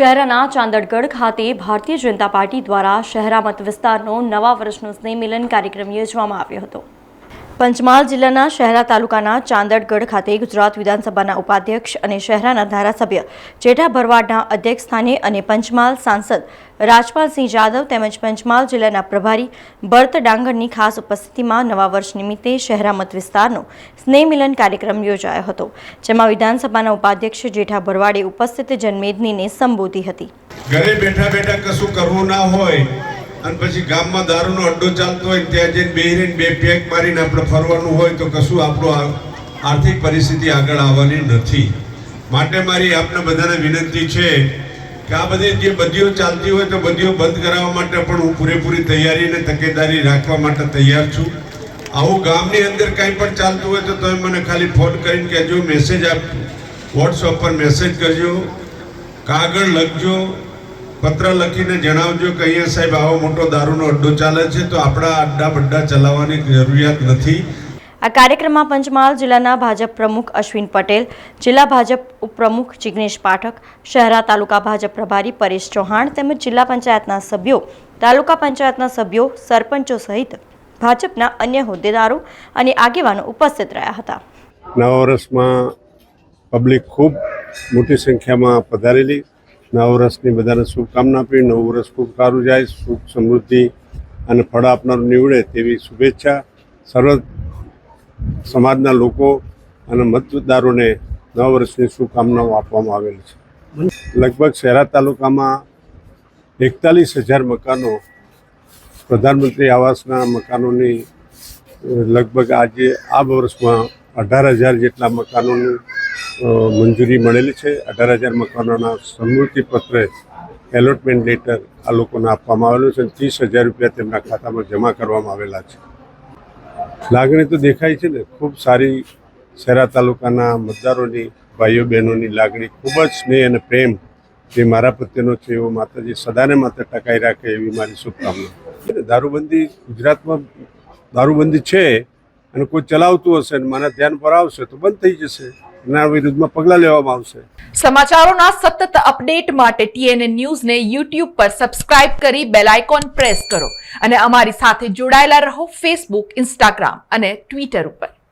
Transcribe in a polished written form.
શહેરના ચાંદડગઢ ખાતે ભારતીય જનતા પાર્ટી દ્વારા શહેરા મત વિસ્તારનો નવા વર્ષનો સ્નેહ મિલન કાર્યક્રમ યોજવામાં આવ્યો હતો। પંચમહાલ જિલ્લાના શહેરા તાલુકાના ચાંદડગઢ ખાતે ગુજરાત વિધાનસભાના ઉપાધ્યક્ષ અને શહેરાના ધારાસભ્ય જેઠા ભરવાડના અધ્યક્ષ સ્થાને અને પંચમહાલ સાંસદ રાજપાલસિંહ જાદવ તેમજ પંચમહાલ જિલ્લાના પ્રભારી ભરત ડાંગરની ખાસ ઉપસ્થિતિમાં નવા વર્ષ નિમિત્તે શહેરા મત વિસ્તારનો સ્નેહ મિલન કાર્યક્રમ યોજાયો હતો, જેમાં વિધાનસભાના ઉપાધ્યક્ષ જેઠા ભરવાડે ઉપસ્થિત જનમેદનીને સંબોધી હતી। ઘરે બેઠા બેઠા કશું કરવું ના હોય અને પછી ગામમાં દારૂનો અડ્ડો ચાલતો હોય ત્યાં જઈને બેહીને બે પેક મારીને આપણે ફરવાનું હોય તો કશું આપણું આર્થિક પરિસ્થિતિ આગળ આવવાની નથી। માટે મારી આપને બધાને વિનંતી છે કે આ બધી જે બધીઓ ચાલતી હોય તો બધીઓ બંધ કરાવવા માટે પણ હું પૂરેપૂરી તૈયારી અને તકેદારી રાખવા માટે તૈયાર છું। આવું ગામની અંદર કંઈ પણ ચાલતું હોય તો તમે મને ખાલી ફોન કરીને કહેજો, મેસેજ આપજો, વોટ્સઅપ પર મેસેજ કરજો, કાગળ લખજો, પત્ર લખીને જણાવજો કે અહીંયા સાહેબ આવો મોટો દારૂનો અડ્ડો ચાલે છે તો આપણા અડ્ડા બડ્ડા ચલાવવાની જરૂરિયાત નથી। આ કાર્યક્રમમાં પંચમહાલ જિલ્લાના ભાજપ પ્રમુખ અશ્વિન પટેલ, જિલ્લા ભાજપ ઉપપ્રમુખ જિગ્નેશ પાઠક, શહેરા તાલુકા ભાજપ પ્રભારી પરેશ ચૌહાણ તેમજ જિલ્લા પંચાયતના સભ્યો, તાલુકા પંચાયતના સભ્યો, સરપંચો સહિત ભાજપના અન્ય હોદ્દેદારો અને આગેવાનો ઉપસ્થિત રહ્યા હતા। નવા વર્ષમાં પબ્લિક ખૂબ મોટી સંખ્યામાં પધારેલી। નવા વર્ષની બધાને શુભકામના આપી। નવું વર્ષ ખૂબ સારું જાય, સુખ સમૃદ્ધિ અને ફળ આપનારું નીવડે તેવી શુભેચ્છા સર્વ સમાજના લોકો અને મતદારોને નવા વર્ષની શુભકામનાઓ આપવામાં આવેલી છે। લગભગ શહેરા તાલુકામાં 41,000 મકાનો, પ્રધાનમંત્રી આવાસના મકાનોની લગભગ આજે આ વર્ષમાં 18,000 જેટલા મકાનોની મંજૂરી મળેલી છે। 18,000 મકાનોના સમૃદ્ધિપત્ર એલોટમેન્ટ લેટર આ લોકોને આપવામાં આવેલું છે। 30,000 રૂપિયા તેમના ખાતામાં જમા કરવામાં આવેલા છે। લાગણી તો દેખાય છે ને, ખૂબ સારી શહેરા તાલુકાના મતદારોની, ભાઈઓ બહેનોની લાગણી, ખૂબ જ સ્નેહ અને પ્રેમ જે મારા પ્રત્યેનો છે એવો માતાજી સદાને માટે ટકાઈ રાખે એવી મારી શુભકામના। દારૂબંધી ગુજરાતમાં દારૂબંધી છે અને કોઈ ચલાવતું હશે અને મારા ધ્યાન પર આવશે તો બંધ થઈ જશે, એના વિરુદ્ધમાં પગલાં લેવામાં આવશે। સમાચારોના સતત અપડેટ માટે TNN ન્યૂઝને YouTube પર સબસ્ક્રાઇબ કરી બેલ આઇકોન પ્રેસ કરો અને અમારી સાથે જોડાયેલા રહો Facebook, Instagram અને Twitter ઉપર।